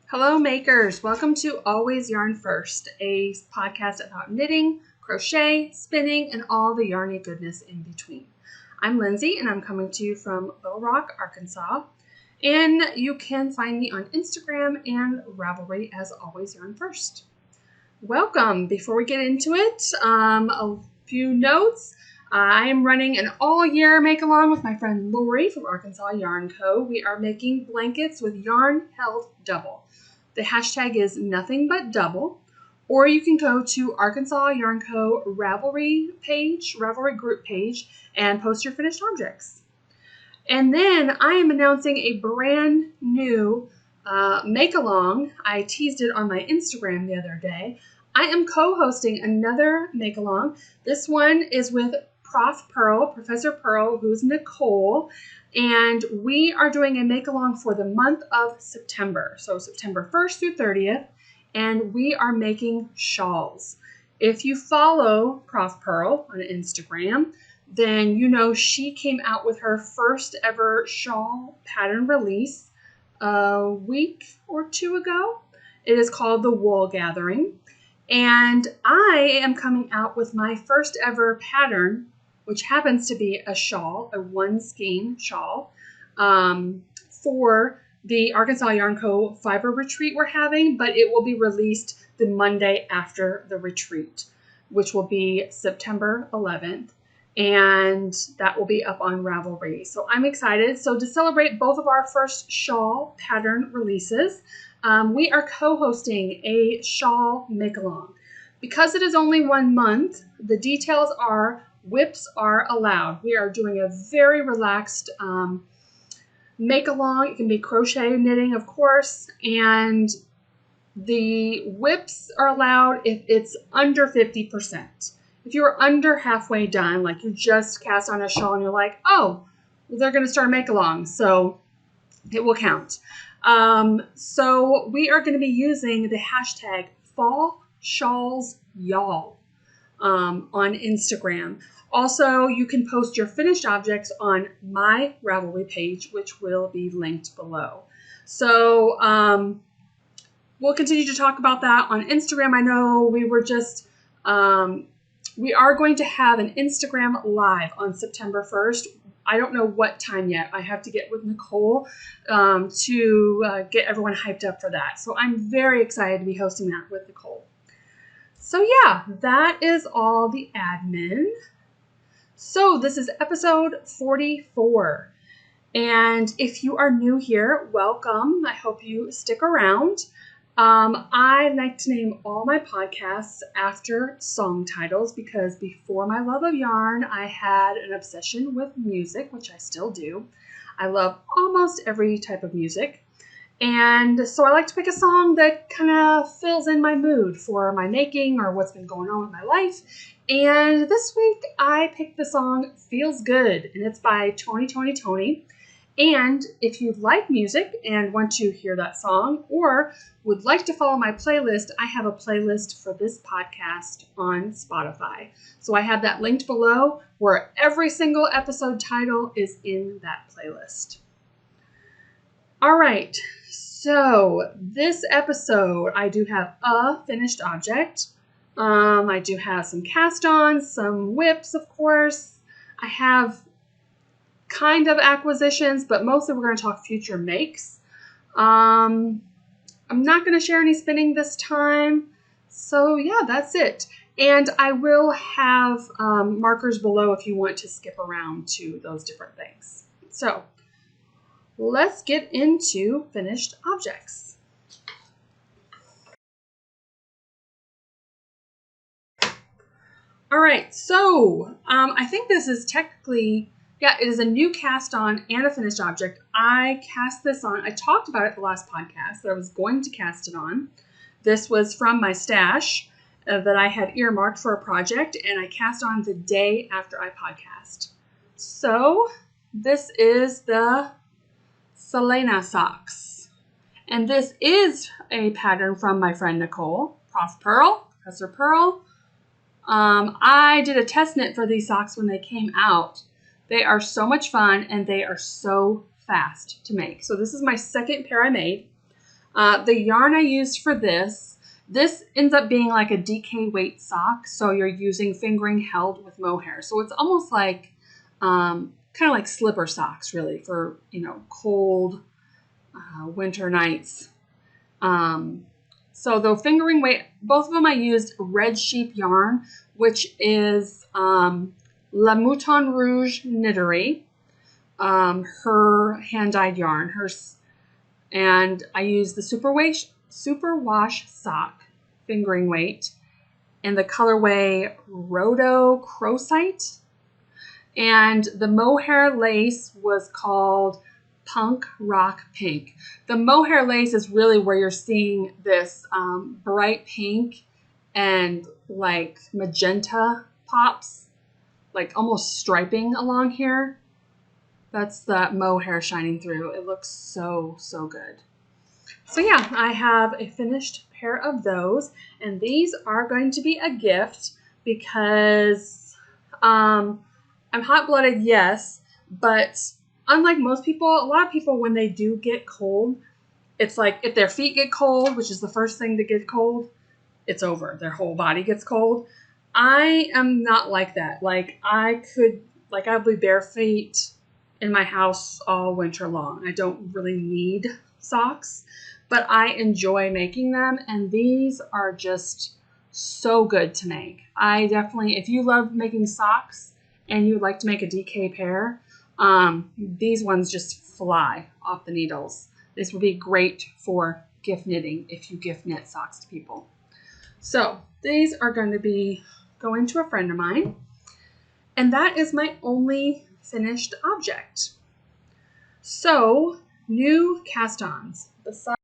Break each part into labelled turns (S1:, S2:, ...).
S1: Hello makers, welcome to Always Yarn First, a podcast about knitting, crochet, spinning, and all the yarny goodness in between. I'm Lindsey and I'm coming to you from Little Rock, Arkansas, and you can find me on Instagram and Ravelry as Always Yarn First. Welcome. Before we get into it, a few notes. I am running an all-year make-along with my friend Lori from Arkansas Yarn Co. We are making blankets with yarn held double. The hashtag is nothing but double, or you can go to Arkansas Yarn Co. Ravelry group page, and post your finished objects. And then I am announcing a brand new make-along. I teased it on my Instagram the other day. I am co-hosting another make-along. This one is with Prof Purl, Professor Purl, who's Nicole, and we are doing a make-along for the month of September, so September 1st through 30th, and we are making shawls. If you follow Prof Purl on Instagram, then you know she came out with her first ever shawl pattern release a week or two ago. It is called the Wool Gathering, and I am coming out with my first ever pattern, which happens to be a shawl, a one skein shawl, for the Arkansas Yarn Co. fiber retreat we're having, but it will be released the Monday after the retreat, which will be September 11th, and that will be up on Ravelry. So I'm excited. So to celebrate both of our first shawl pattern releases, we are co-hosting a shawl make-along. Because it is only 1 month, the details are whips are allowed. We are doing a very relaxed make-along. It can be crochet knitting, of course, and the whips are allowed if it's under 50%. If you're under halfway done, like you just cast on a shawl and you're like, oh, well, they're going to start a make-along, so it will count. So we are going to be using the hashtag FallShawlsYall on Instagram. Also, you can post your finished objects on my Ravelry page, which will be linked below. So we'll continue to talk about that on Instagram. I know we were just, we are going to have an Instagram live on September 1st. I don't know what time yet. I have to get with Nicole to get everyone hyped up for that. So I'm very excited to be hosting that with Nicole. So yeah, that is all the admin. So this is episode 44. And if you are new here, welcome. I hope you stick around. I like to name all my podcasts after song titles because before my love of yarn, I had an obsession with music, which I still do. I love almost every type of music. And so I like to pick a song that kind of fills in my mood for my making or what's been going on with my life. And this week I picked the song Feels Good, and it's by Tony. And if you like music and want to hear that song or would like to follow my playlist, I have a playlist for this podcast on Spotify. So I have that linked below where every single episode title is in that playlist. All right, so this episode, I do have a finished object. I do have some cast-ons, some whips, of course. I have kind of acquisitions, but mostly we're going to talk future makes. I'm not going to share any spinning this time. So yeah, that's it. And I will have markers below if you want to skip around to those different things. So let's get into finished objects. All right, so I think this is technically, yeah, it is a new cast on and a finished object. I cast this on, I talked about it the last podcast that I was going to cast it on. This was from my stash that I had earmarked for a project, and I cast on the day after I podcast. So this is the Celaena socks. And this is a pattern from my friend Nicole, Prof Purl, Professor Purl. I did a test knit for these socks when they came out. They are so much fun and they are so fast to make. So this is my second pair I made. The yarn I used for this ends up being like a DK weight sock. So you're using fingering held with mohair. So it's almost like kind of like slipper socks really for, you know, cold winter nights. So the fingering weight, both of them I used red sheep yarn, which is La Mouton Rouge Knittery, her hand-dyed yarn. And I used the Superwash sock fingering weight in the colorway Rhodochrosite. And the mohair lace was called Punk Rock Pink. The mohair lace is really where you're seeing this bright pink and like magenta pops, like almost striping along here. That's that mohair shining through. It looks so, so good. So yeah, I have a finished pair of those, and these are going to be a gift because I'm hot-blooded, yes, but unlike most people, a lot of people, when they do get cold, it's like if their feet get cold, which is the first thing to get cold, it's over. Their whole body gets cold. I am not like that. Like I'll be bare feet in my house all winter long. I don't really need socks, but I enjoy making them, and these are just so good to make. I definitely, if you love making socks and you would like to make a DK pair, these ones just fly off the needles. This would be great for gift knitting if you gift knit socks to people. So these are going to be going to a friend of mine, and that is my only finished object. So new cast-ons. Besides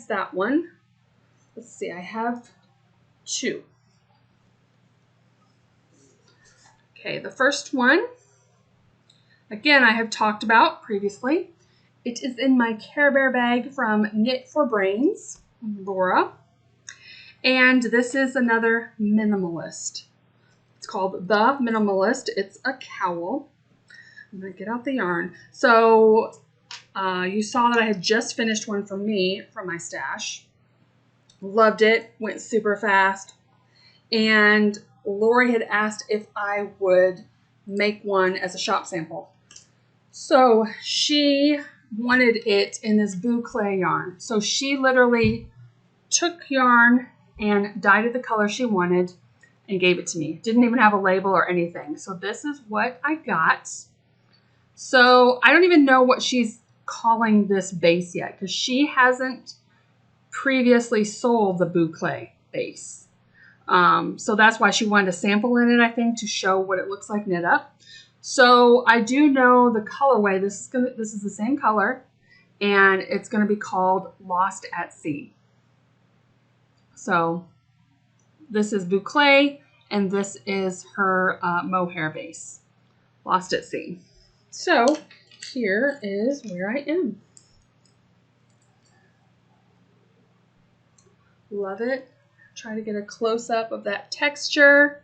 S1: that one, let's see, I have two. Okay, the first one, again, I have talked about previously. It is in my Care Bear bag from Knit for Brains, Laura. And this is another Minimalist. It's called The Minimalist. It's a cowl. I'm going to get out the yarn. So you saw that I had just finished one for me from my stash. Loved it. Went super fast. And Lori had asked if I would make one as a shop sample. So she wanted it in this Boucle yarn. So she literally took yarn and dyed it the color she wanted and gave it to me. Didn't even have a label or anything. So this is what I got. So I don't even know what she's calling this base yet because she hasn't previously sold the Boucle base. So that's why she wanted a sample in it, I think, to show what it looks like knit up. So I do know the colorway. This is the same color, and it's going to be called Lost at Sea. So this is Boucle, and this is her mohair base, Lost at Sea. So here is where I am. Love it. Try to get a close-up of that texture.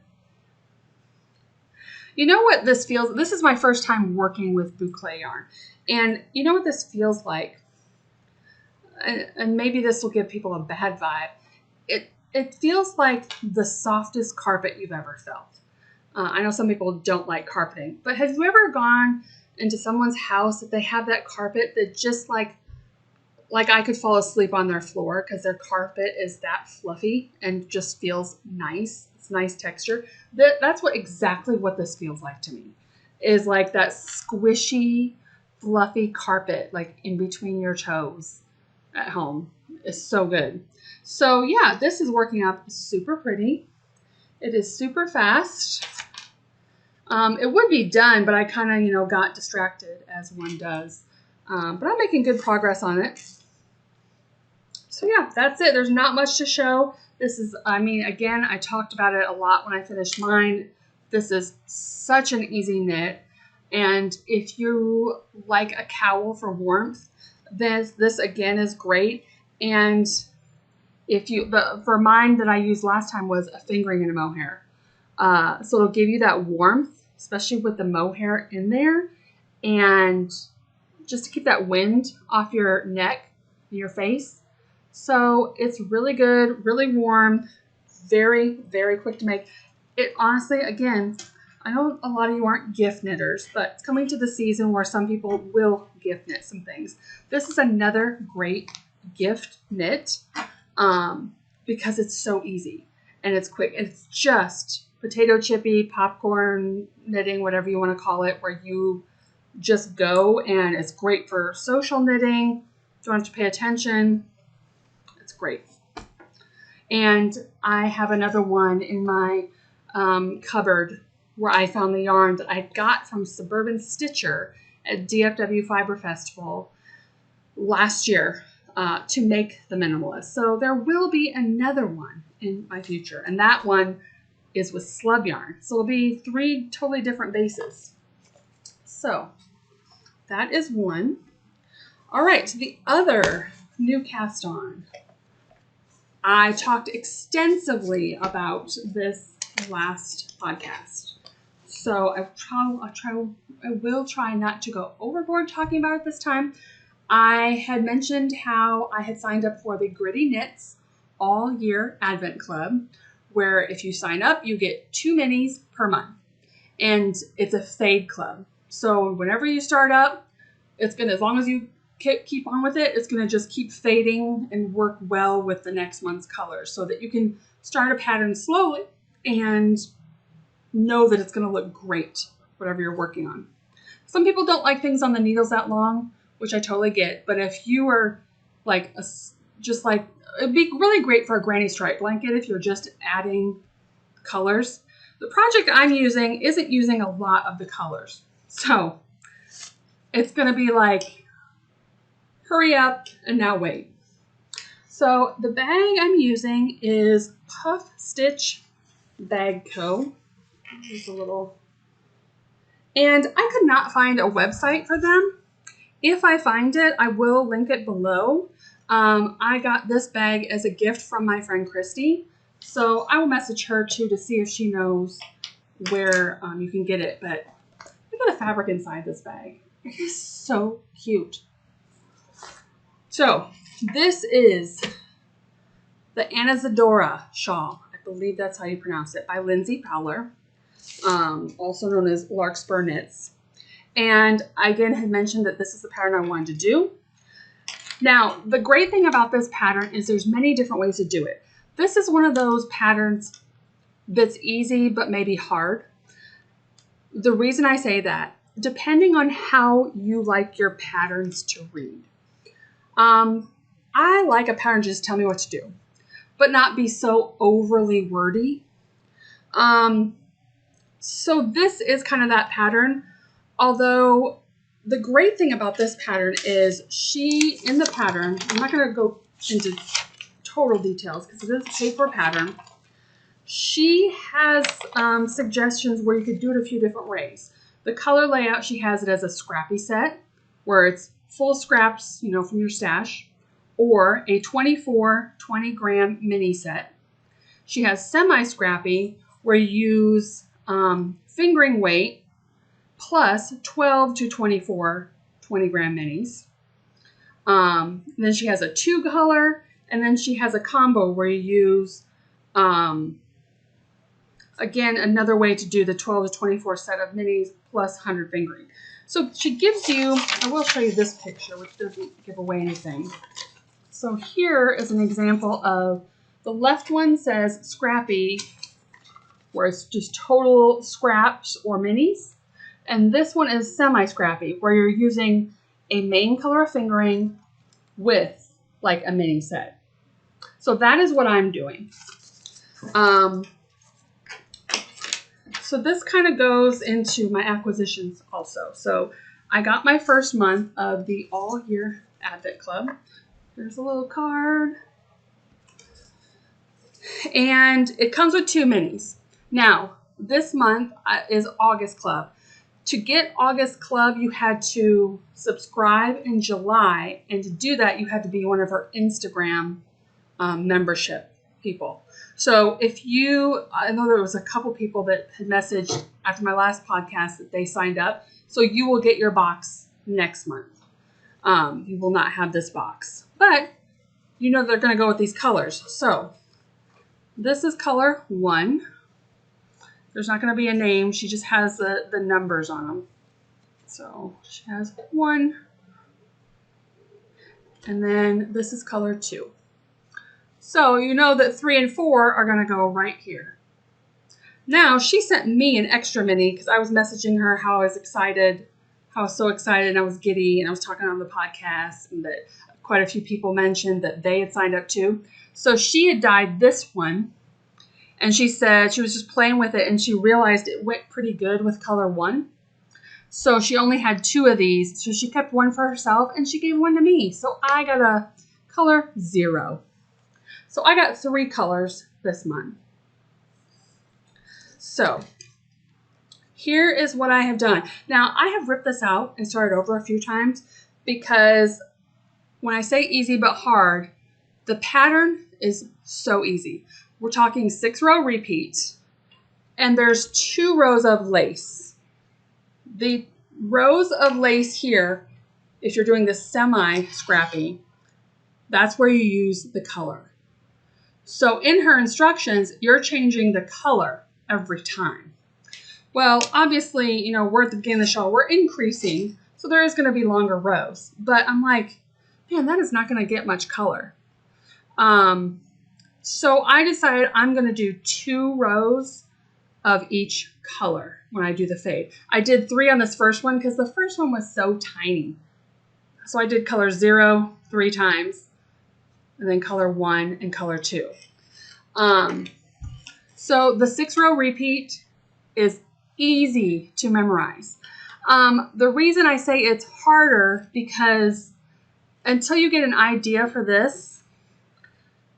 S1: You know what this feels? This is my first time working with Boucle yarn. And you know what this feels like? And maybe this will give people a bad vibe. It feels like the softest carpet you've ever felt. I know some people don't like carpeting, but have you ever gone into someone's house that they have that carpet that just like I could fall asleep on their floor because their carpet is that fluffy and just feels nice. It's nice texture. That's exactly what this feels like to me. Is like that squishy, fluffy carpet like in between your toes at home. It's so good. So yeah, this is working out super pretty. It is super fast. It would be done, but I kind of, got distracted as one does. But I'm making good progress on it. So yeah, that's it. There's not much to show. This is, again, I talked about it a lot when I finished mine. This is such an easy knit. And if you like a cowl for warmth, this again is great. And for mine that I used last time was a fingering and a mohair. So it'll give you that warmth, especially with the mohair in there. And just to keep that wind off your neck and your face. So it's really good, really warm, very, very quick to make. It honestly, again, I know a lot of you aren't gift knitters, but it's coming to the season where some people will gift knit some things. This is another great gift knit because it's so easy and it's quick. It's just potato chippy, popcorn knitting, whatever you want to call it, where you just go, and it's great for social knitting. Don't have to pay attention. It's great. And I have another one in my cupboard where I found the yarn that I got from Suburban Stitcher at DFW Fiber Festival last year to make the Minimalist. So there will be another one in my future, and that one is with slub yarn. So it'll be 3 totally different bases. So that is one. All right, the other new cast on. I talked extensively about this last podcast. So I will try not to go overboard talking about it this time. I had mentioned how I had signed up for the Gritty Knits All Year Advent Club, where if you sign up, you get 2 minis per month. And it's a fade club. So whenever you start up, it's going to, as long as you keep on with it, it's going to just keep fading and work well with the next month's colors so that you can start a pattern slowly and know that it's going to look great, whatever you're working on. Some people don't like things on the needles that long, which I totally get. But if you are like, it'd be really great for a granny stripe blanket if you're just adding colors. The project I'm using isn't using a lot of the colors. So it's going to be like, hurry up and now wait. So the bag I'm using is Puff Stitch Bag Co. There's a little, and I could not find a website for them. If I find it, I will link it below. I got this bag as a gift from my friend Christy, so I will message her too to see if she knows where you can get it. But look at the fabric inside this bag. It is so cute. So this is the Anesidora shawl. I believe that's how you pronounce it, by Lindsey Fowler, also known as Larkspur Knits. And I again had mentioned that this is the pattern I wanted to do. Now, the great thing about this pattern is there's many different ways to do it. This is one of those patterns that's easy but maybe hard. The reason I say that, depending on how you like your patterns to read. I like a pattern to just tell me what to do, but not be so overly wordy. So this is kind of that pattern. Although the great thing about this pattern is in the pattern, I'm not going to go into total details because it is a paper pattern. She has suggestions where you could do it a few different ways. The color layout, she has it as a scrappy set where it's full scraps, from your stash, or a 24 20-gram mini set. She has semi-scrappy where you use fingering weight plus 12 to 24 20-gram minis. Then she has a 2-color, and then she has a combo where you use, again, another way to do the 12 to 24 set of minis plus 100 fingering. So she gives you, I will show you this picture, which doesn't give away anything. So here is an example of, the left one says scrappy, where it's just total scraps or minis. And this one is semi-scrappy, where you're using a main color of fingering with like a mini set. So that is what I'm doing. So this kind of goes into my acquisitions also. So I got my first month of the All Year Advent Club. There's a little card. And it comes with 2 minis. Now, this month is August Club. To get August Club, you had to subscribe in July. And to do that, you had to be one of our Instagram membership people. So I know there was a couple people that had messaged after my last podcast that they signed up. So you will get your box next month. you will not have this box. But you know they're going to go with these colors. So this is color 1. There's not going to be a name. She just has the numbers on them. So she has 1. And then this is color 2. So you know that 3 and 4 are going to go right here. Now she sent me an extra mini because I was messaging her how I was excited, how I was so excited and I was giddy, and I was talking on the podcast, and that quite a few people mentioned that they had signed up too. So she had dyed this one, and she said she was just playing with it and she realized it went pretty good with color 1. So she only had 2 of these. So she kept 1 for herself and she gave 1 to me. So I got a color 0. So I got 3 colors this month. So here is what I have done. Now I have ripped this out and started over a few times because when I say easy but hard, the pattern is so easy. We're talking 6-row repeat, and there's 2 rows of lace. The rows of lace here, if you're doing the semi-scrappy, that's where you use the color. So in her instructions, you're changing the color every time. Well, obviously, you know, we're at the beginning of the shawl, we're increasing, so there is going to be longer rows. But I'm like, man, that is not going to get much color. So I decided I'm going to do 2 rows of each color when I do the fade. I did 3 on this first one because the first one was so tiny. So I did color 0 3 times, and then color 1 and color 2. So the 6-row repeat is easy to memorize. The reason I say it's harder because until you get an idea for this,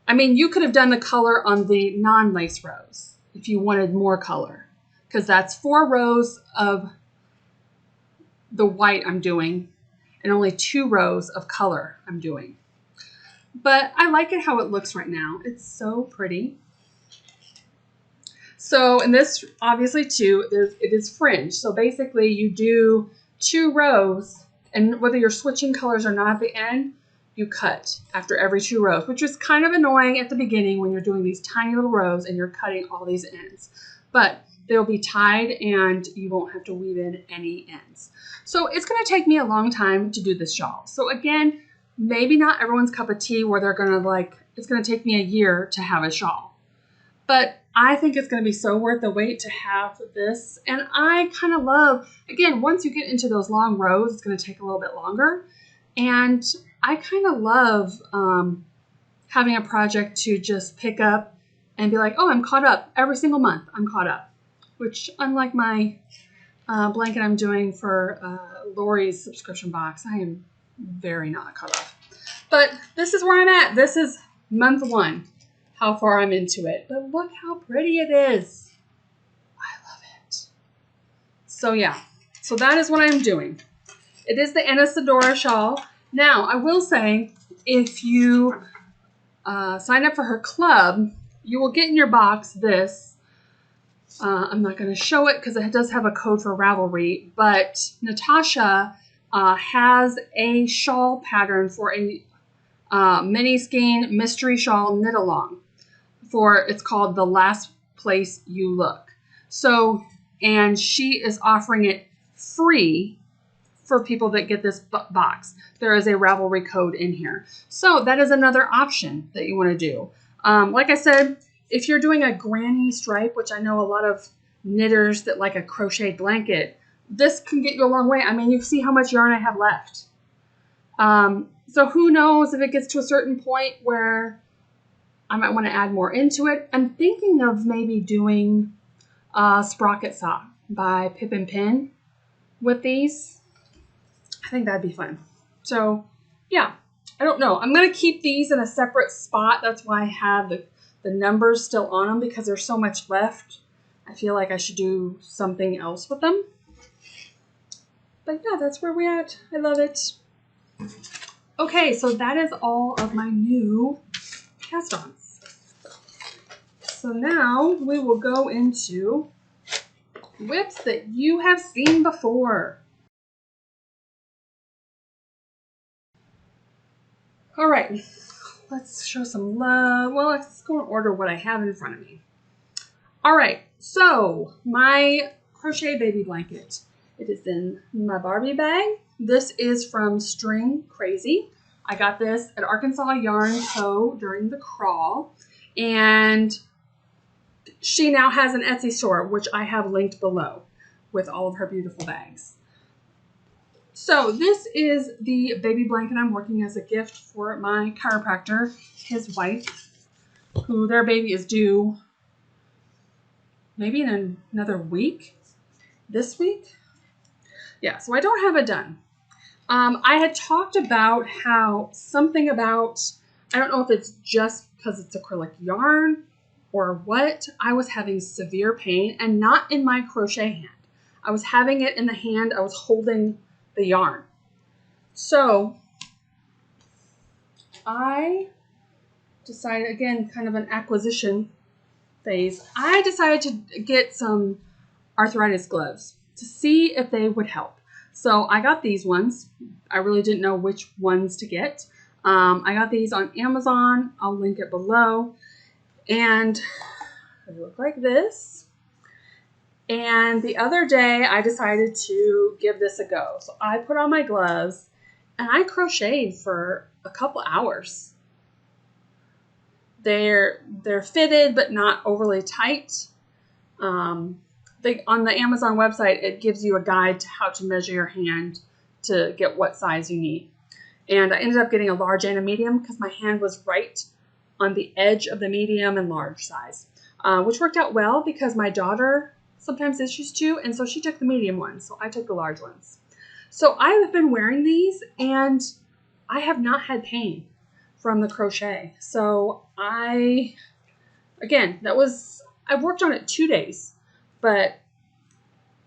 S1: I mean, you could have done the color on the non-lace rows if you wanted more color, because that's 4 rows of the white I'm doing and only 2 rows of color I'm doing. But I like it how it looks right now. It's so pretty. So in this, obviously too, it is fringe. So basically you do 2 rows, and whether you're switching colors or not at the end, you cut after every 2 rows, which is kind of annoying at the beginning when you're doing these tiny little rows and you're cutting all these ends. But they'll be tied and you won't have to weave in any ends. So it's going to take me a long time to do this shawl. So again, maybe not everyone's cup of tea where they're going to like, it's going to take me a year to have a shawl. But I think it's going to be so worth the wait to have this. And I kind of love, again, once you get into those long rows, it's going to take a little bit longer. And I kind of love having a project to just pick up and be like, oh, I'm caught up. Every single month, I'm caught up. Which, unlike my blanket I'm doing for Lori's subscription box, I am very not caught up. But this is where I'm at. This is month 1, how far I'm into it. But look how pretty it is. I love it. So yeah, so that is what I'm doing. It is the Anesidora shawl. Now, I will say, if you sign up for her club, you will get in your box this. I'm not going to show it because it does have a code for Ravelry, but Natasha has a shawl pattern for a mini skein mystery shawl knit along. It's called The Last Place You Look. So, and she is offering it free for people that get this box. There is a Ravelry code in here. So that is another option that you want to do. Like I said, if you're doing a granny stripe, which I know a lot of knitters that like a crocheted blanket, this can get you a long way. I mean, you see how much yarn I have left. So who knows if it gets to a certain point where I might want to add more into it. I'm thinking of maybe doing Sprocket Sock by Pip and Pin with these. I think that'd be fun. So yeah, I don't know. I'm going to keep these in a separate spot. That's why I have the numbers still on them, because there's so much left. I feel like I should do something else with them. But yeah, that's where we're at. I love it. Okay, so that is all of my new cast-ons. So now we will go into whips that you have seen before. All right, let's show some love. Well, let's go and order what I have in front of me. All right, so my crochet baby blanket. It is in my Barbie bag. This is from String Crazy. I got this at Arkansas Yarn Co. during the crawl, and she now has an Etsy store, which I have linked below with all of her beautiful bags. So this is the baby blanket I'm working as a gift for my chiropractor, his wife, who their baby is due maybe in another week, this week. Yeah, so I don't have it done. I had talked about how something about, I don't know if it's just because it's acrylic yarn or what, I was having severe pain, and not in my crochet hand. I was having it in the hand I was holding the yarn. So I decided, again, kind of an acquisition phase, I decided to get some arthritis gloves to see if they would help. So I got these ones. I really didn't know which ones to get. I got these on Amazon. I'll link it below. And they look like this. And the other day I decided to give this a go. So I put on my gloves and I crocheted for a couple hours. They're fitted but not overly tight. On the Amazon website, it gives you a guide to how to measure your hand to get what size you need. And I ended up getting a large and a medium because my hand was right on the edge of the medium and large size, which worked out well because my daughter sometimes issues too, and so she took the medium ones, so I took the large ones. So I have been wearing these, and I have not had pain from the crochet. So I worked on it 2 days, but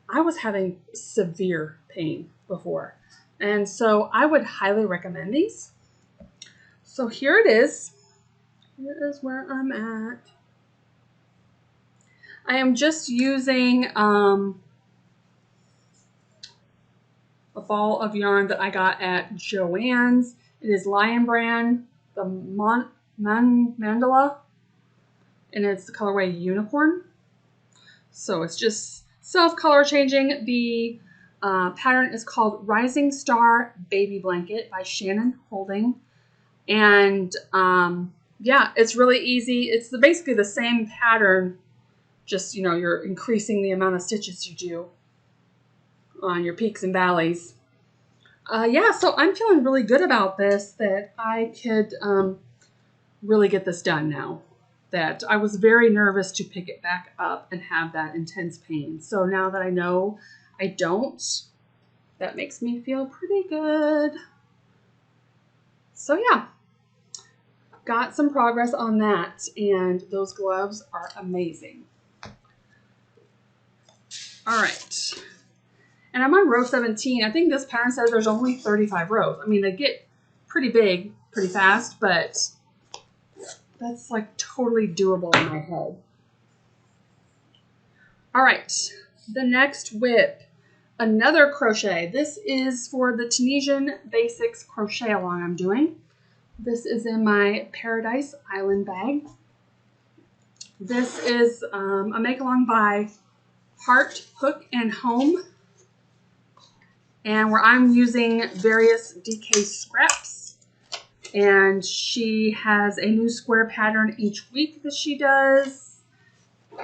S1: I was having severe pain before. And so I would highly recommend these. So here it is. Here is where I'm at. I am just using a ball of yarn that I got at Joann's. It is Lion Brand, the Mandala, and it's the colorway Unicorn. So it's just self-color changing. The pattern is called Rising Star Baby Blanket by Shannon Holding. And yeah, it's really easy. It's basically the same pattern, just, you're increasing the amount of stitches you do on your peaks and valleys. Yeah, so I'm feeling really good about this, that I could really get this done now. That I was very nervous to pick it back up and have that intense pain. So now that I know I don't, that makes me feel pretty good. So yeah, got some progress on that, and those gloves are amazing. All right, and I'm on row 17. I think this pattern says there's only 35 rows. I mean, they get pretty big pretty fast, but that's like totally doable in my head. All right, the next whip, another crochet. This is for the Tunisian Basics crochet along I'm doing. This is in my Paradise Island bag. This is a make along by Heart, Hook, and Home, and where I'm using various DK scraps. And she has a new square pattern each week that she does.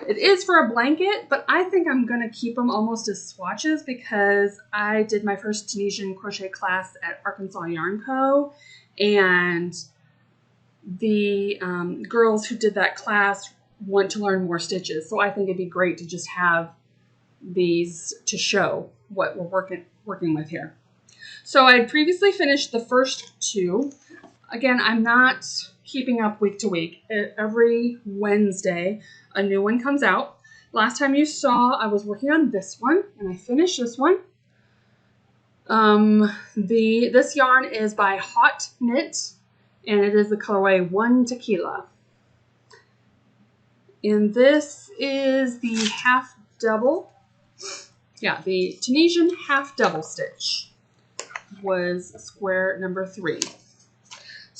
S1: It is for a blanket, but I think I'm going to keep them almost as swatches because I did my first Tunisian crochet class at Arkansas Yarn Co. And the girls who did that class want to learn more stitches. So I think it'd be great to just have these to show what we're working with here. So I had previously finished the first two. Again, I'm not keeping up week to week. Every Wednesday, a new one comes out. Last time you saw, I was working on this one, and I finished this one. This yarn is by HauteKnit, and it is the colorway 1 Tequila. And this is the half double. Yeah, the Tunisian half double stitch was square number 3.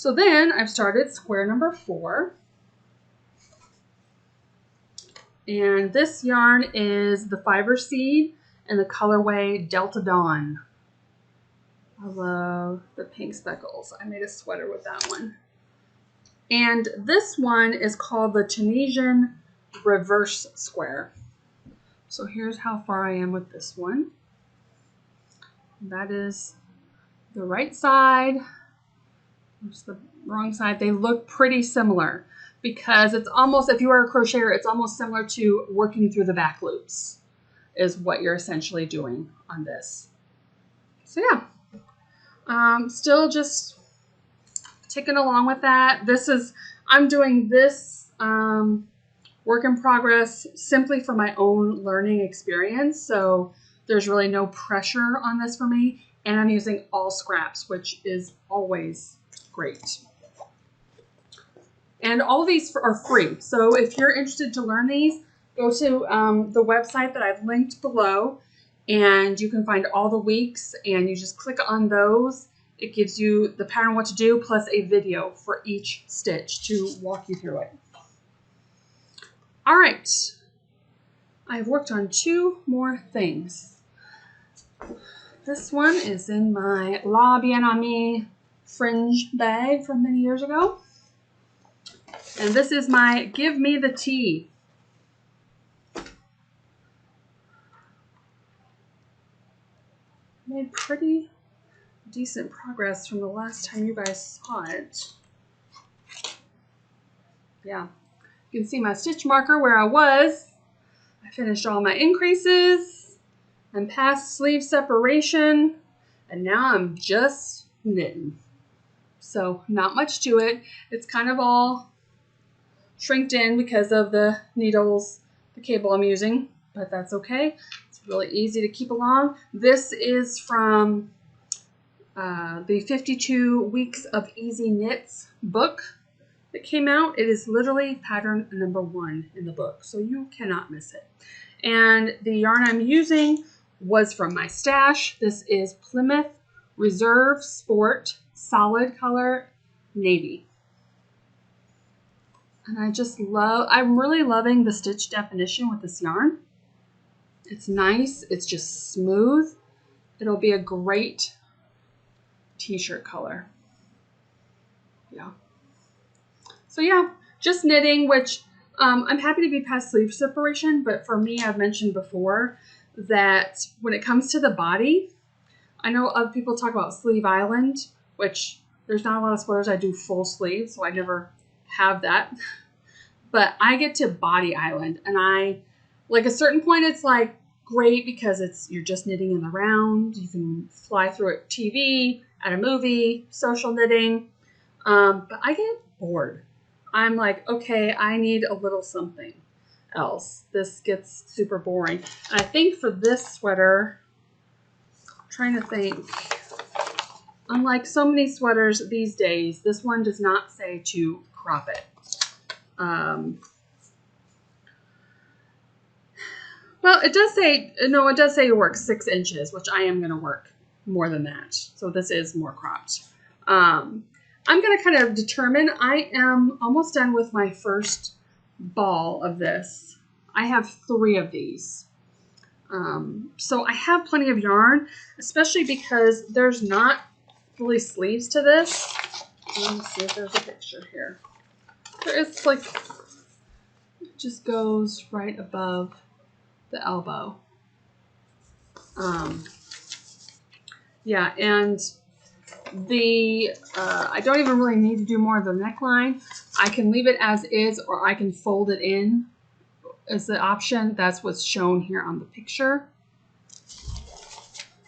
S1: So then I've started square number 4. And this yarn is the Fiber Seed and the colorway Delta Dawn. I love the pink speckles. I made a sweater with that one. And this one is called the Tunisian Reverse Square. So here's how far I am with this one. That is the right side. There's the wrong side. They look pretty similar because it's almost, if you are a crocheter, it's almost similar to working through the back loops is what you're essentially doing on this. So yeah, still just ticking along with that. I'm doing this work in progress simply for my own learning experience. So there's really no pressure on this for me. And I'm using all scraps, which is always great. And all of these are free. So if you're interested to learn these, go to the website that I've linked below, and you can find all the weeks, and you just click on those. It gives you the pattern, what to do, plus a video for each stitch to walk you through it. All right, I've worked on 2 more things. This one is in my La Bien Amie fringe bag from many years ago. And this is my Give Me the Tea. Made pretty decent progress from the last time you guys saw it. Yeah, you can see my stitch marker where I was. I finished all my increases. I'm past sleeve separation, and now I'm just knitting. So not much to it. It's kind of all shrinked in because of the needles, the cable I'm using, but that's okay. It's really easy to keep along. This is from the 52 Weeks of Easy Knits book that came out. It is literally pattern number 1 in the book, so you cannot miss it. And the yarn I'm using was from my stash. This is Plymouth Reserve Sport Solid Color Navy. And I'm really loving the stitch definition with this yarn. It's nice, it's just smooth. It'll be a great t-shirt color. Yeah. So yeah, just knitting, which I'm happy to be past sleeve separation, but for me, I've mentioned before that when it comes to the body, I know other people talk about sleeve island, which there's not a lot of sweaters I do full sleeve, so I never have that. But I get to body island, and like a certain point, it's like great because you're just knitting in the round. You can fly through it, TV, at a movie, social knitting. But I get bored. I'm like, okay, I need a little something else. This gets super boring. And I think for this sweater, I'm trying to think, unlike so many sweaters these days, this one does not say to crop it. Well, it does say, no, it does say to work 6 inches, which I am going to work more than that. So this is more cropped. I'm going to kind of determine, I am almost done with my first ball of this. I have 3 of these. So I have plenty of yarn, especially because there's not really sleeves to this. Let me see if there's a picture here. There is, like, it just goes right above the elbow. Yeah, and I don't even really need to do more of the neckline. I can leave it as is, or I can fold it in as the option. That's what's shown here on the picture.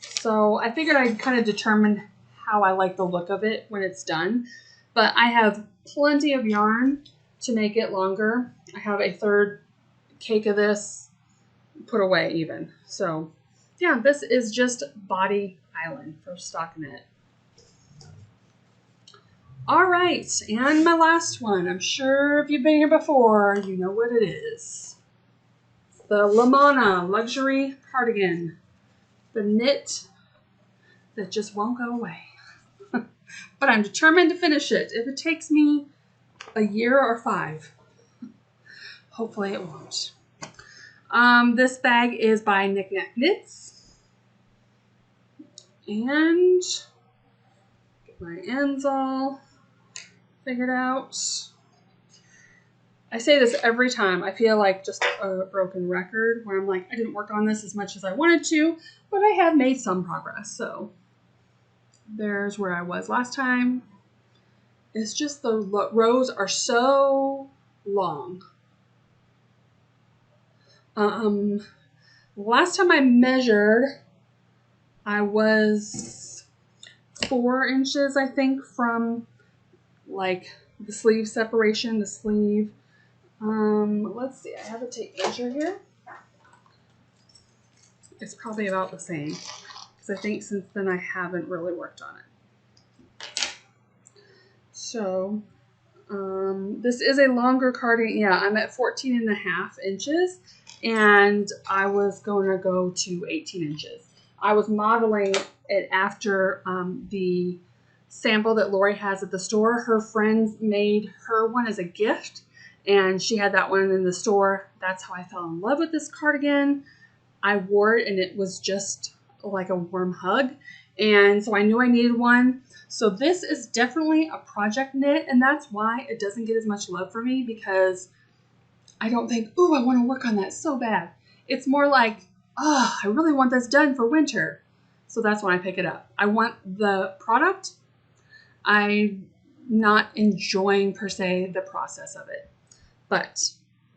S1: So I figured I'd kind of determine how I like the look of it when it's done. But I have plenty of yarn to make it longer. I have a 3rd cake of this put away even. So yeah, this is just body island for stockinette. All right, and my last one. I'm sure if you've been here before, you know what it is. It's the Lamana luxury cardigan. The knit that just won't go away. but I'm determined to finish it. If it takes me a year or 5, hopefully it won't. This bag is by Knits. And get my ends all figured out. I say this every time. I feel like just a broken record where I'm like, I didn't work on this as much as I wanted to, but I have made some progress. So there's where I was last time. It's just the rows are so long. Last time I measured, I was 4 inches, I think, from like the sleeve separation, the sleeve. Let's see, I have a tape measure here. It's probably about the same, because I think since then I haven't really worked on it. So, this is a longer cardigan. Yeah, I'm at 14.5 inches, and I was going to go to 18 inches. I was modeling it after the sample that Lori has at the store. Her friends made her one as a gift, and she had that one in the store. That's how I fell in love with this cardigan. I wore it, and it was just like a warm hug. And so I knew I needed one. So this is definitely a project knit, and that's why it doesn't get as much love for me, because I don't think, ooh, I want to work on that so bad. It's more like, oh, I really want this done for winter. So that's when I pick it up. I want the product. I'm not enjoying, per se, the process of it. But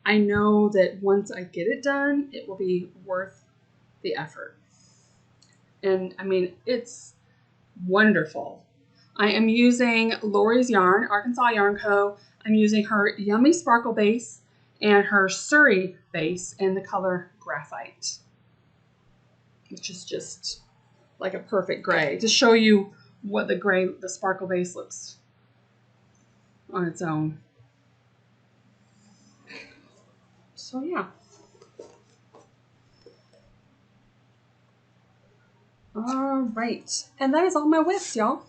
S1: I know that once I get it done, it will be worth the effort. And I mean, it's wonderful. I am using Lori's yarn, Arkansas Yarn Co. I'm using her Yummy Sparkle base and her Surrey base in the color Graphite, which is just like a perfect gray. To show you what the sparkle base looks on its own. So yeah. All right, and that is all my whips, y'all.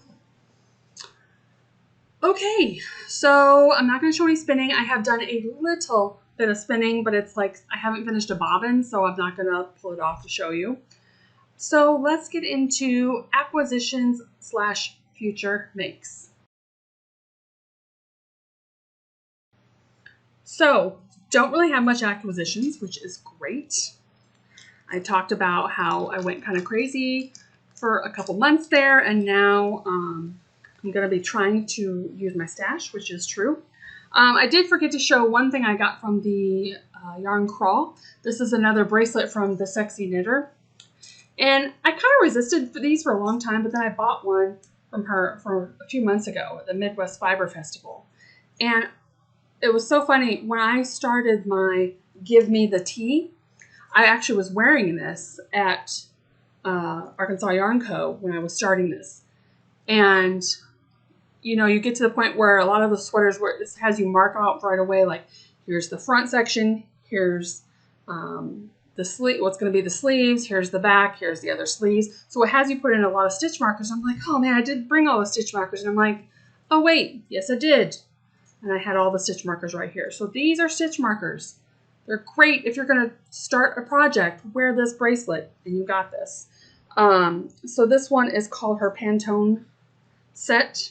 S1: Okay, so I'm not going to show any spinning. I have done a little bit of spinning, but it's like I haven't finished a bobbin, so I'm not going to pull it off to show you. So let's get into acquisitions / future makes. So don't really have much acquisitions, which is great. I talked about how I went kind of crazy for a couple months there, and now I'm going to be trying to use my stash, which is true. I did forget to show one thing I got from the Yarn Crawl. This is another bracelet from the Sexy Knitter. And I kind of resisted these for a long time, but then I bought one from her for a few months ago at the Midwest Fiber Festival. And it was so funny. When I started my Give Me the Tea, I actually was wearing this at Arkansas Yarn Co. when I was starting this. And, you know, you get to the point where a lot of the sweaters where it has you mark out right away, like here's the front section, here's the sleeve, what's going to be the sleeves, here's the back, here's the other sleeves. So it has you put in a lot of stitch markers. I'm like, oh man, I did bring all the stitch markers. And I'm like, oh wait, yes I did. And I had all the stitch markers right here. So these are stitch markers. They're great if you're going to start a project. Wear this bracelet and you got this. So this one is called her Pantone set.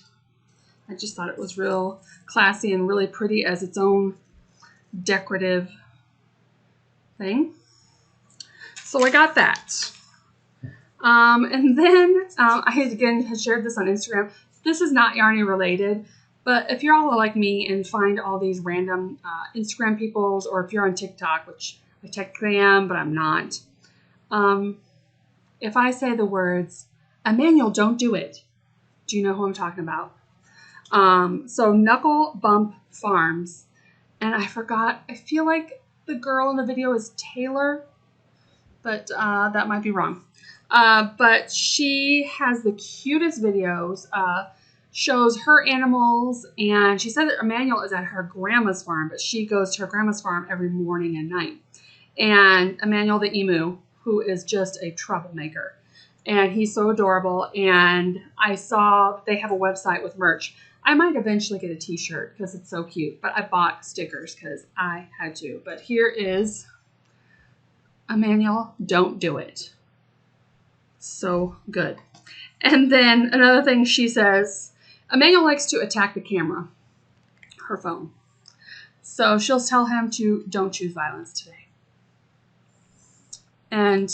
S1: I just thought it was real classy and really pretty as its own decorative thing. So I got that. And then I again had shared this on Instagram. This is not Yarny related, but if you're all like me and find all these random Instagram peoples, or if you're on TikTok, which I technically am, but I'm not. If I say the words, Emmanuel, don't do it. Do you know who I'm talking about? So Knuckle Bump Farms. And I forgot, I feel like the girl in the video is Taylor, but that might be wrong. But she has the cutest videos, shows her animals, and she said that Emmanuel is at her grandma's farm, but she goes to her grandma's farm every morning and night. And Emmanuel the emu, who is just a troublemaker. and he's so adorable. And I saw they have a website with merch. I might eventually get a t-shirt because it's so cute, but I bought stickers because I had to. But here is Emmanuel, don't do it. So good. And then another thing she says, Emmanuel likes to attack the camera, her phone. So she'll tell him to don't choose violence today. And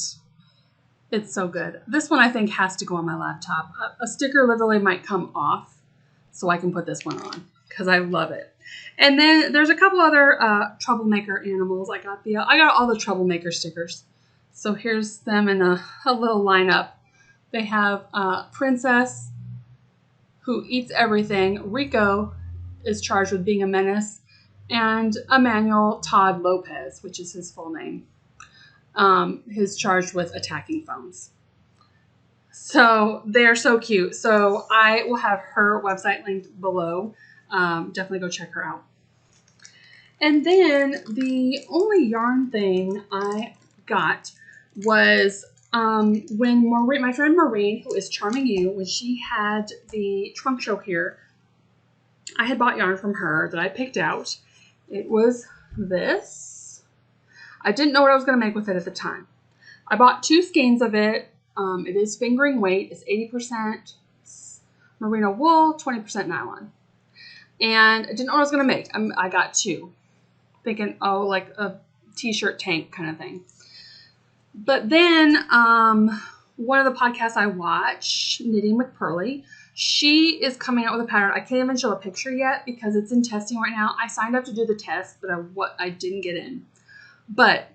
S1: it's so good. This one I think has to go on my laptop. A sticker literally might come off so I can put this one on because I love it. And then there's a couple other troublemaker animals. I got all the troublemaker stickers. So here's them in a little lineup. They have Princess, who eats everything. Rico is charged with being a menace. And Emmanuel Todd Lopez, which is his full name, is charged with attacking phones. So they're so cute. So I will have her website linked below. Definitely go check her out. And then the only yarn thing I got was when my friend Maureen, who is Charming You, when she had the trunk show here, I had bought yarn from her that I picked out. It was this. I didn't know what I was going to make with it at the time. I bought 2 skeins of it. It is fingering weight. It's 80% merino wool, 20% nylon. And I didn't know what I was going to make. I got 2. Thinking, oh, like a t-shirt tank kind of thing. But then one of the podcasts I watch, Knitting with Purly, she is coming out with a pattern. I can't even show a picture yet because it's in testing right now. I signed up to do the test, but I didn't get in. But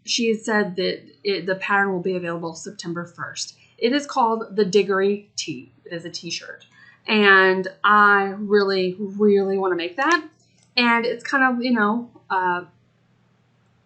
S1: she said that the pattern will be available September 1st. It is called the Diggory Tee. It is a t-shirt. And I really, really want to make that. And it's kind of,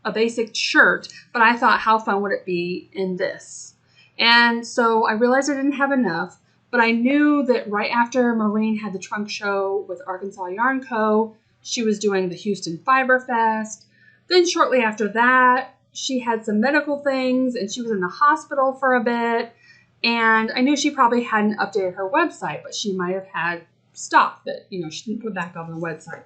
S1: a basic shirt, but I thought, how fun would it be in this? And so I realized I didn't have enough, but I knew that right after Maureen had the trunk show with Arkansas Yarn Co., she was doing the Houston Fiber Fest. Then shortly after that, she had some medical things and she was in the hospital for a bit. And I knew she probably hadn't updated her website, but she might have had stuff that, she didn't put back on the website.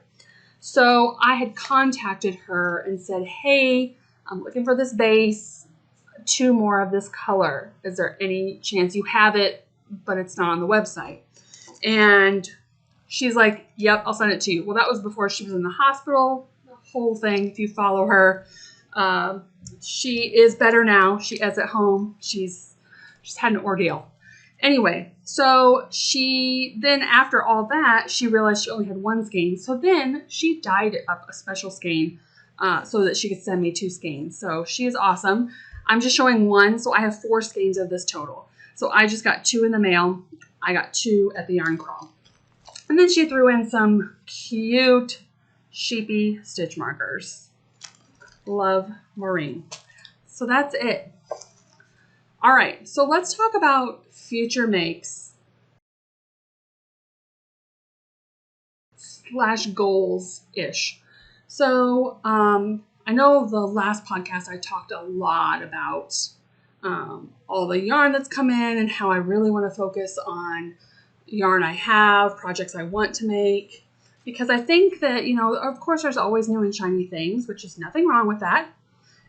S1: So I had contacted her and said, hey, I'm looking for this base, 2 more of this color. Is there any chance you have it, but it's not on the website? And she's like, yep, I'll send it to you. Well, that was before she was in the hospital, the whole thing. If you follow her, she is better now. She is at home. She's had an ordeal. Anyway, so she then, after all that, she realized she only had 1 skein. So then she dyed up a special skein so that she could send me 2 skeins. So she is awesome. I'm just showing 1, so I have 4 skeins of this total. So I just got 2 in the mail. I got 2 at the yarn crawl. And then she threw in some cute sheepy stitch markers. Love, Maureen. So that's it. All right, so let's talk about future makes / goals-ish. So I know the last podcast I talked a lot about all the yarn that's come in and how I really want to focus on yarn I have, projects I want to make. Because I think that, of course there's always new and shiny things, which is nothing wrong with that.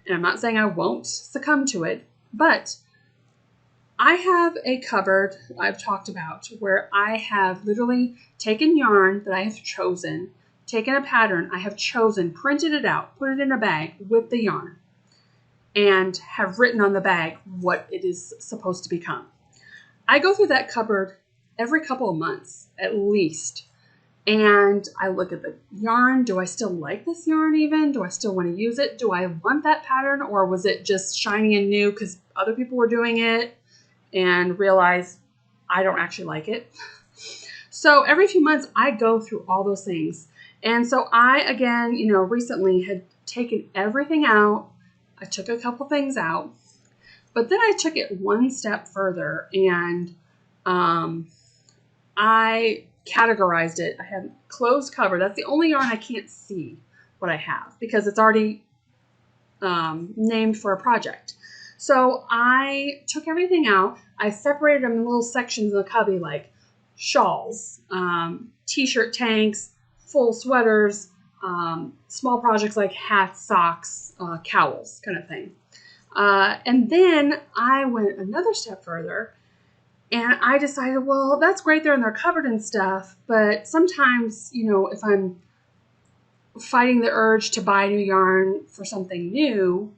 S1: And I'm not saying I won't succumb to it, but I have a cupboard I've talked about where I have literally taken yarn that I have chosen, taken a pattern I have chosen, printed it out, put it in a bag with the yarn, and have written on the bag what it is supposed to become. I go through that cupboard every couple of months at least, and I look at the yarn. Do I still like this yarn even? Do I still want to use it? Do I want that pattern, or was it just shiny and new because other people were doing it? And realize I don't actually like it. So every few months I go through all those things. And so I, again, recently had taken everything out. I took a couple things out, but then I took it one step further and I categorized it. I have closed cover. That's the only yarn I can't see what I have because it's already named for a project. So I took everything out. I separated them in little sections in the cubby, like shawls, t-shirt tanks, full sweaters, small projects like hats, socks, cowls, kind of thing. And then I went another step further, and I decided, well, that's great, they're in their cupboard and stuff, but sometimes, you know, if I'm fighting the urge to buy new yarn for something new,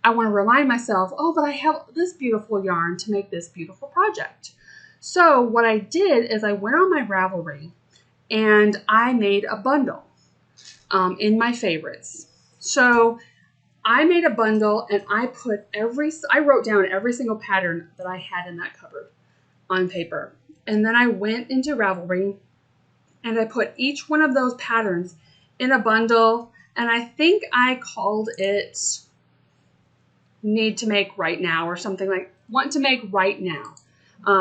S1: I want to remind myself, oh, but I have this beautiful yarn to make this beautiful project. So what I did is I went on my Ravelry and I made a bundle in my favorites. So I made a bundle and I wrote down every single pattern that I had in that cupboard on paper. And then I went into Ravelry and I put each one of those patterns in a bundle. And I think I called it Need to Make Right Now or something like Want to Make Right Now.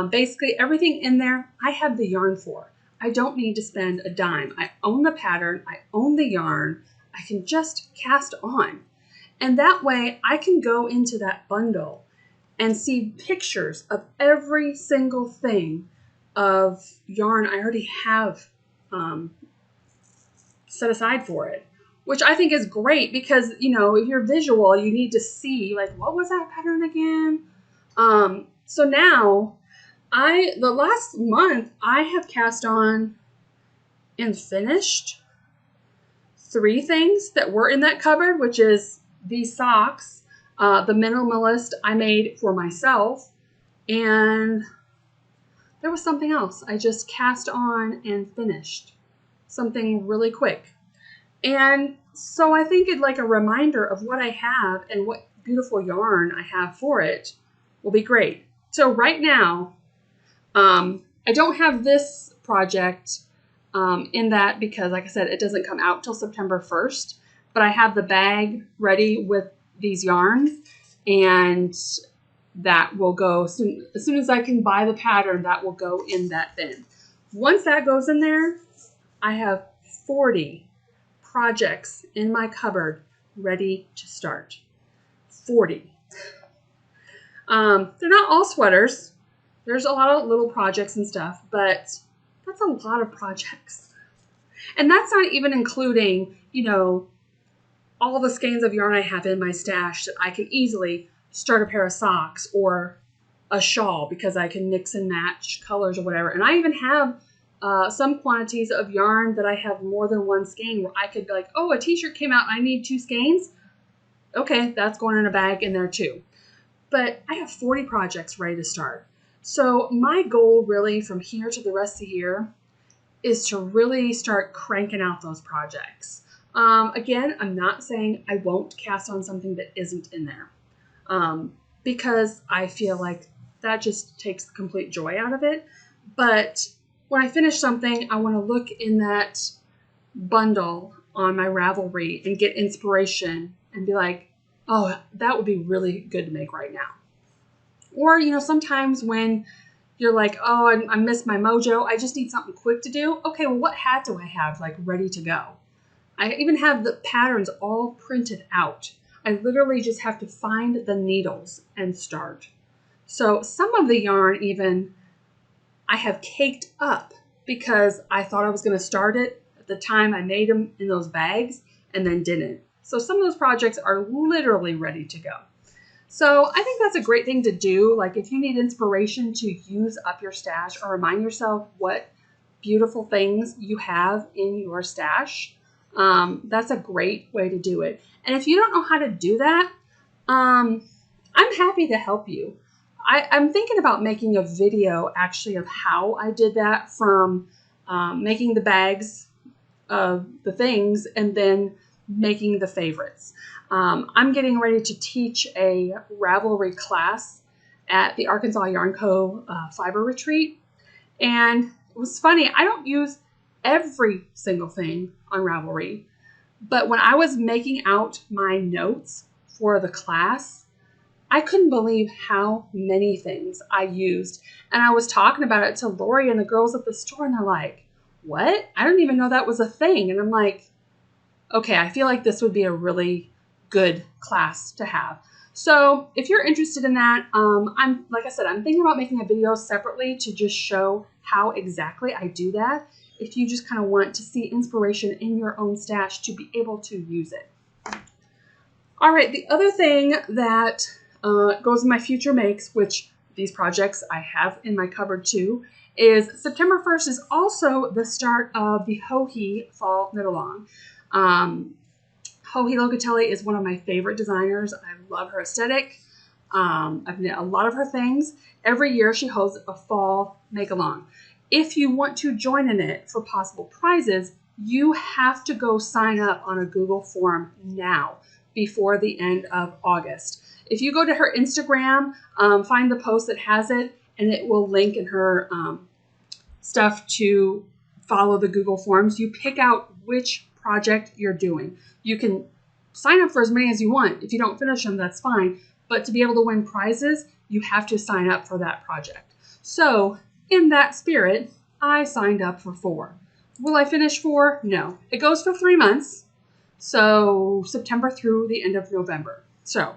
S1: Basically everything in there I have the yarn for. I don't need to spend a dime. I own the pattern. I own the yarn. I can just cast on. And that way I can go into that bundle and see pictures of every single thing of yarn I already have set aside for it, which I think is great because, you know, if you're visual, you need to see, like, what was that pattern again? So now, the last month, I have cast on and finished 3 things that were in that cupboard, which is these socks, the Minimalist I made for myself, and there was something else I just cast on and finished. Something really quick. And so I think it's like a reminder of what I have and what beautiful yarn I have for it will be great. So right now, I don't have this project in that because, like I said, it doesn't come out till September 1st, but I have the bag ready with these yarns, and that will go as soon as I can buy the pattern, that will go in that bin. Once that goes in there, I have 40 projects in my cupboard ready to start. 40. They're not all sweaters. There's a lot of little projects and stuff, but that's a lot of projects. And that's not even including, you know, all the skeins of yarn I have in my stash that I can easily start a pair of socks or a shawl because I can mix and match colors or whatever. And I even have some quantities of yarn that I have more than one skein where I could be like, oh, a t-shirt came out and I need 2 skeins. Okay, that's going in a bag in there too. But I have 40 projects ready to start. So my goal really from here to the rest of the year is to really start cranking out those projects. Again, I'm not saying I won't cast on something that isn't in there because I feel like that just takes the complete joy out of it. But when I finish something, I want to look in that bundle on my Ravelry and get inspiration and be like, oh, that would be really good to make right now. Or, you know, sometimes when you're like, oh, I missed my mojo, I just need something quick to do. Okay, well, what hat do I have like ready to go? I even have the patterns all printed out. I literally just have to find the needles and start. So some of the yarn even I have caked up because I thought I was going to start it at the time I made them in those bags and then didn't. So some of those projects are literally ready to go. So I think that's a great thing to do. Like if you need inspiration to use up your stash or remind yourself what beautiful things you have in your stash, that's a great way to do it. And if you don't know how to do that, I'm happy to help you. I'm thinking about making a video actually of how I did that from making the bags of the things and then making the favorites. I'm getting ready to teach a Ravelry class at the Arkansas Yarn Co. Fiber Retreat. And it was funny, I don't use every single thing on Ravelry, but when I was making out my notes for the class, I couldn't believe how many things I used. And I was talking about it to Lori and the girls at the store, and they're like, what? I didn't even know that was a thing. And I'm like, okay, I feel like this would be a really good class to have. So if you're interested in that, like I said, I'm thinking about making a video separately to just show how exactly I do that. If you just kind of want to see inspiration in your own stash to be able to use it. All right, the other thing that goes in my future makes, which these projects I have in my cupboard too, is September 1st is also the start of the Joji Fall Knit Along. Joji Locatelli is one of my favorite designers. I love her aesthetic. I've knit a lot of her things. Every year she hosts a fall make-along. If you want to join in it for possible prizes, you have to go sign up on a Google form now before the end of August. If you go to her Instagram, find the post that has it, and it will link in her stuff to follow the Google forms. You pick out which project you're doing. You can sign up for as many as you want. If you don't finish them, that's fine. But to be able to win prizes, you have to sign up for that project. So in that spirit, I signed up for 4. Will I finish 4? No. It goes for 3 months. So September through the end of November. So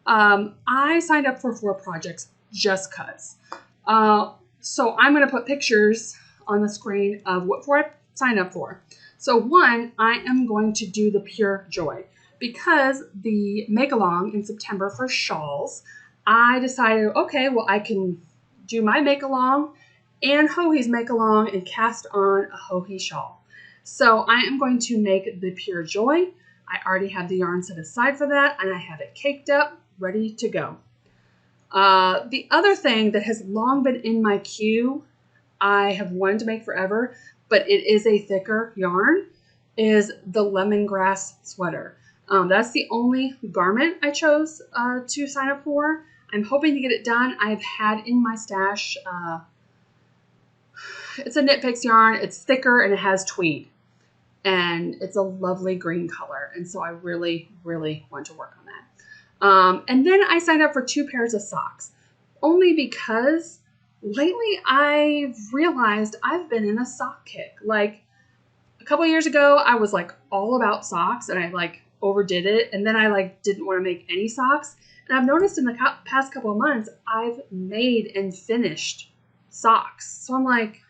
S1: I signed up for 4 projects just because. So I'm going to put pictures on the screen of what 4 I signed up for. So 1, I am going to do the Pure Joy. Because the make-along in September for shawls, I decided, okay, well, I can do my make-along and Joji's make-along and cast on a Joji shawl. So I am going to make the Pure Joy. I already have the yarn set aside for that, and I have it caked up, ready to go. The other thing that has long been in my queue, I have wanted to make forever, but it is a thicker yarn, is the lemongrass sweater. That's the only garment I chose to sign up for. I'm hoping to get it done. I've had in my stash, it's a Knit Picks yarn. It's thicker and it has tweed. And it's a lovely green color. And so I really, really want to work on that. And then I signed up for 2 pairs of socks. Only because lately I've realized I've been in a sock kick. Like a couple years ago, I was like all about socks and I like overdid it. And then I like didn't want to make any socks. And I've noticed in the past couple of months, I've made and finished socks. So I'm like,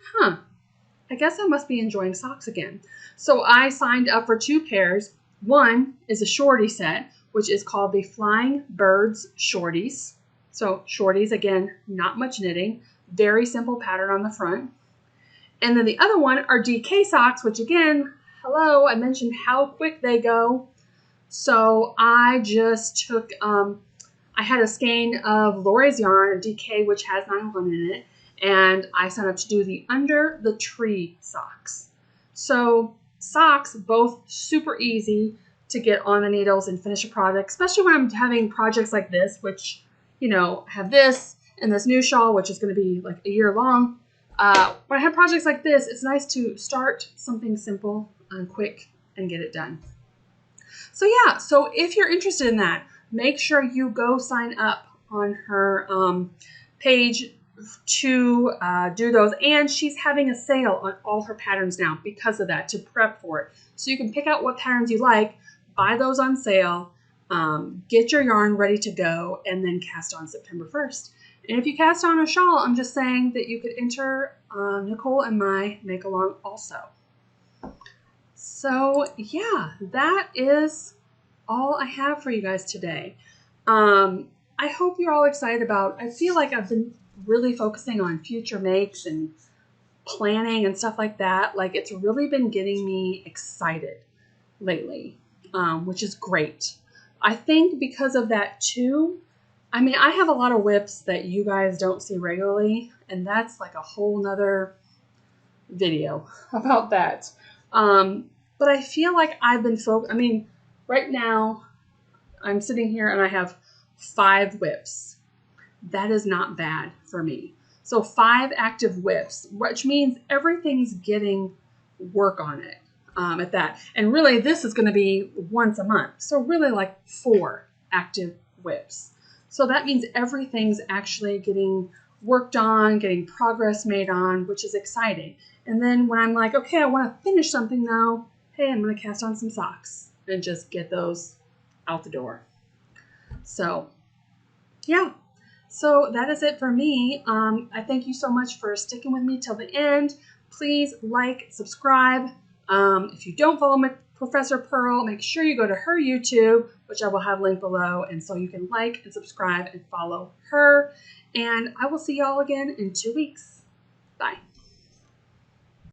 S1: I guess I must be enjoying socks again. So I signed up for 2 pairs. One is a shorty set, which is called the Flying Birds Shorties. So shorties, again, not much knitting, very simple pattern on the front. And then the other one are DK socks, which again, hello, I mentioned how quick they go. So I just took, I had a skein of Lori's yarn, DK, which has nylon in it, and I signed up to do the Under the Tree socks. So socks, both super easy to get on the needles and finish a project, especially when I'm having projects like this, which, you know, have this and this new shawl, which is going to be like a year long. When I have projects like this, it's nice to start something simple and quick and get it done. So yeah, so if you're interested in that, make sure you go sign up on her page to do those. And she's having a sale on all her patterns now because of that, to prep for it. So you can pick out what patterns you like, buy those on sale, get your yarn ready to go, and then cast on September 1st. And if you cast on a shawl, I'm just saying that you could enter Nicole and my make along also. So yeah, that is all I have for you guys today. I hope you're all excited about, I feel like I've been really focusing on future makes and planning and stuff like that. Like it's really been getting me excited lately, which is great. I think because of that too, I mean, I have a lot of whips that you guys don't see regularly, and that's like a whole nother video about that. But I feel like I've been I mean, right now I'm sitting here and I have 5 whips. That is not bad for me. So 5 active whips, which means everything's getting work on it at that. And really this is going to be once a month. So really like 4 active whips. So that means everything's actually getting worked on, getting progress made on, which is exciting. And then when I'm like, okay, I want to finish something now, hey, I'm going to cast on some socks and just get those out the door. So yeah. So that is it for me. I thank you so much for sticking with me till the end. Please like, subscribe. If you don't follow Professor Purl, make sure you go to her YouTube, which I will have linked below, and so you can like and subscribe and follow her. And I will see y'all again in 2 weeks. Bye.